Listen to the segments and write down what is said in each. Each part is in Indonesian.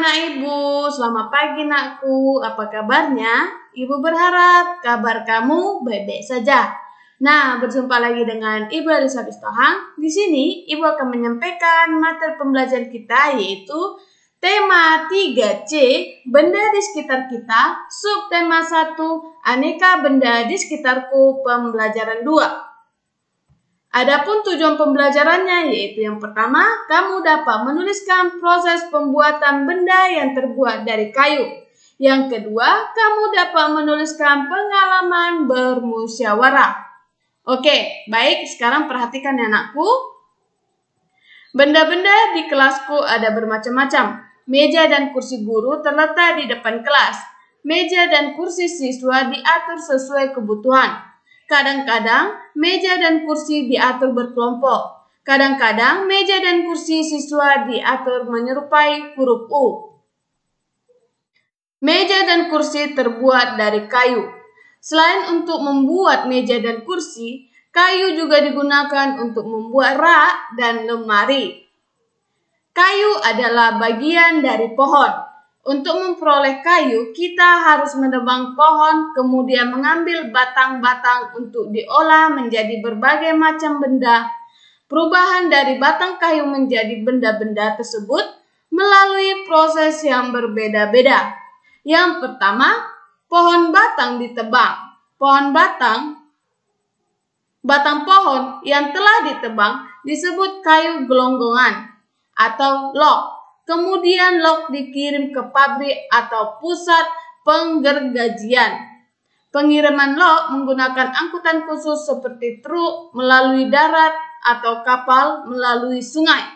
anak Ibu, selamat pagi nakku. Apa kabarnya? Ibu berharap kabar kamu baik-baik saja. Nah, berjumpa lagi dengan Ibu Elizabeth Tohang. Di sini Ibu akan menyampaikan materi pembelajaran kita, yaitu tema 3C, benda di sekitar kita, subtema 1, aneka benda di sekitarku, pembelajaran 2. Adapun tujuan pembelajarannya, yaitu yang pertama, kamu dapat menuliskan proses pembuatan benda yang terbuat dari kayu. Yang kedua, kamu dapat menuliskan pengalaman bermusyawarah. Oke, baik, sekarang perhatikan ya anakku. Benda-benda di kelasku ada bermacam-macam. Meja dan kursi guru terletak di depan kelas. Meja dan kursi siswa diatur sesuai kebutuhan. Kadang-kadang meja dan kursi diatur berkelompok. Kadang-kadang meja dan kursi siswa diatur menyerupai huruf U. Meja dan kursi terbuat dari kayu. Selain untuk membuat meja dan kursi, kayu juga digunakan untuk membuat rak dan lemari. Kayu adalah bagian dari pohon. Untuk memperoleh kayu, kita harus menebang pohon, kemudian mengambil batang-batang untuk diolah menjadi berbagai macam benda. Perubahan dari batang kayu menjadi benda-benda tersebut melalui proses yang berbeda-beda. Yang pertama, pohon batang ditebang. Batang pohon yang telah ditebang disebut kayu gelonggongan atau log. Kemudian log dikirim ke pabrik atau pusat penggergajian. Pengiriman log menggunakan angkutan khusus seperti truk melalui darat atau kapal melalui sungai.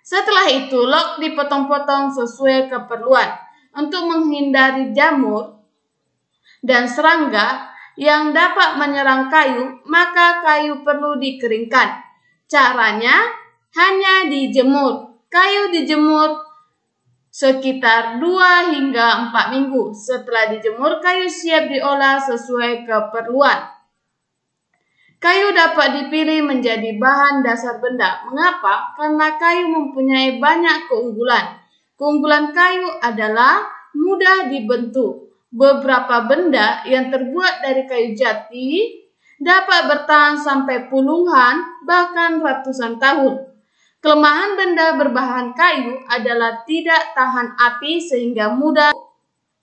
Setelah itu log dipotong-potong sesuai keperluan. Untuk menghindari jamur dan serangga yang dapat menyerang kayu, maka kayu perlu dikeringkan. Caranya hanya dijemur. Kayu dijemur sekitar 2 hingga 4 minggu. Setelah dijemur, kayu siap diolah sesuai keperluan. Kayu dapat dipilih menjadi bahan dasar benda. Mengapa? Karena kayu mempunyai banyak keunggulan. Keunggulan kayu adalah mudah dibentuk. Beberapa benda yang terbuat dari kayu jati dapat bertahan sampai puluhan, bahkan ratusan tahun. Kelemahan benda berbahan kayu adalah tidak tahan api sehingga mudah.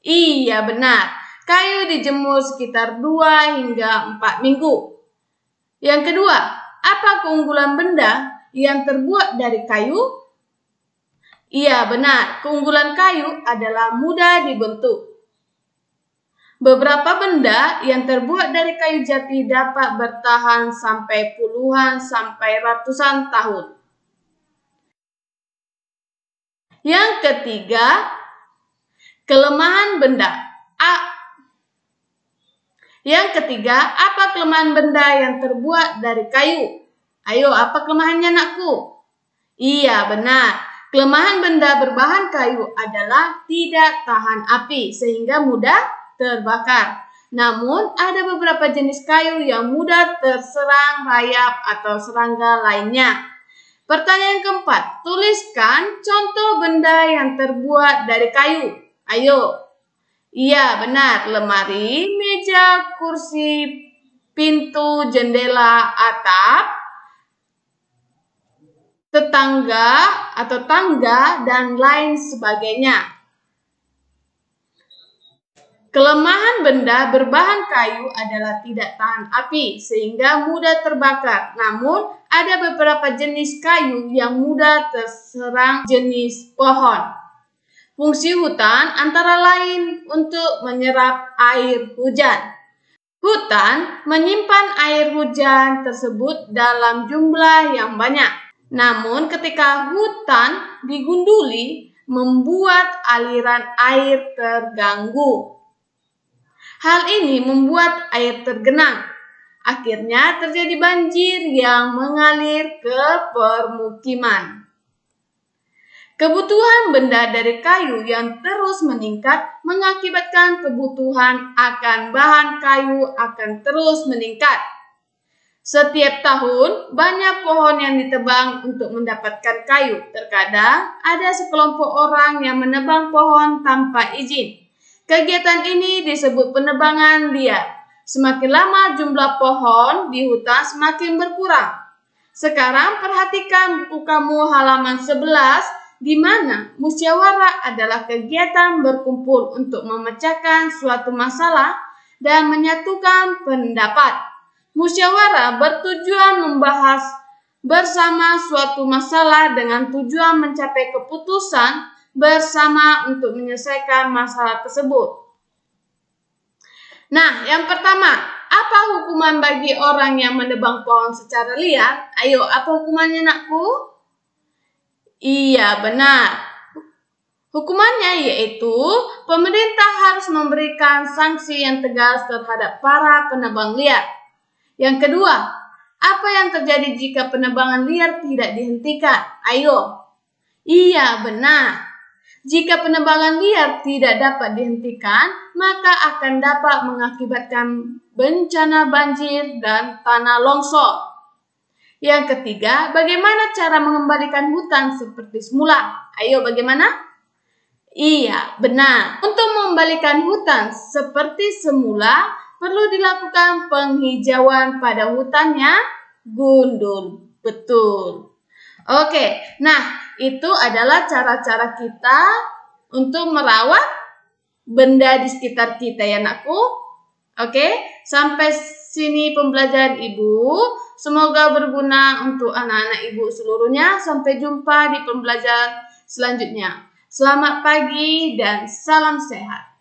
Iya benar, kayu dijemur sekitar 2 hingga 4 minggu. Yang kedua, apa keunggulan benda yang terbuat dari kayu? Iya benar, keunggulan kayu adalah mudah dibentuk. Beberapa benda yang terbuat dari kayu jati dapat bertahan sampai puluhan sampai ratusan tahun. Yang ketiga, kelemahan benda. Yang ketiga, apa kelemahan benda yang terbuat dari kayu? Ayo, apa kelemahannya anakku? Iya, benar. Kelemahan benda berbahan kayu adalah tidak tahan api sehingga mudah terbakar. Namun, ada beberapa jenis kayu yang mudah terserang rayap atau serangga lainnya. Pertanyaan keempat, tuliskan contoh benda yang terbuat dari kayu. Ayo. Iya, benar. Lemari, meja, kursi, pintu, jendela, atap, tetangga atau tangga, dan lain sebagainya. Kelemahan benda berbahan kayu adalah tidak tahan api sehingga mudah terbakar. Namun, ada beberapa jenis kayu yang mudah terserang jenis pohon. Fungsi hutan antara lain untuk menyerap air hujan. Hutan menyimpan air hujan tersebut dalam jumlah yang banyak. Namun, ketika hutan digunduli, membuat aliran air terganggu. Hal ini membuat air tergenang. Akhirnya terjadi banjir yang mengalir ke permukiman. Kebutuhan benda dari kayu yang terus meningkat mengakibatkan kebutuhan akan bahan kayu akan terus meningkat. Setiap tahun, banyak pohon yang ditebang untuk mendapatkan kayu. Terkadang, ada sekelompok orang yang menebang pohon tanpa izin. Kegiatan ini disebut penebangan liar. Semakin lama jumlah pohon di hutan semakin berkurang. Sekarang perhatikan buku kamu halaman 11, di mana musyawarah adalah kegiatan berkumpul untuk memecahkan suatu masalah dan menyatukan pendapat. Musyawarah bertujuan membahas bersama suatu masalah dengan tujuan mencapai keputusan bersama untuk menyelesaikan masalah tersebut. Nah, yang pertama, apa hukuman bagi orang yang menebang pohon secara liar? Ayo, apa hukumannya, nakku? Iya, benar. Hukumannya yaitu pemerintah harus memberikan sanksi yang tegas terhadap para penebang liar. Yang kedua, apa yang terjadi jika penebangan liar tidak dihentikan? Ayo. Iya, benar. Jika penebangan liar tidak dapat dihentikan, maka akan dapat mengakibatkan bencana banjir dan tanah longsor. Yang ketiga, bagaimana cara mengembalikan hutan seperti semula? Ayo, bagaimana? Iya, benar. Untuk mengembalikan hutan seperti semula, perlu dilakukan penghijauan pada hutannya gundul. Betul. Oke, nah itu adalah cara-cara kita untuk merawat benda di sekitar kita ya nakku. Oke, sampai sini pembelajaran Ibu. Semoga berguna untuk anak-anak Ibu seluruhnya. Sampai jumpa di pembelajaran selanjutnya. Selamat pagi dan salam sehat.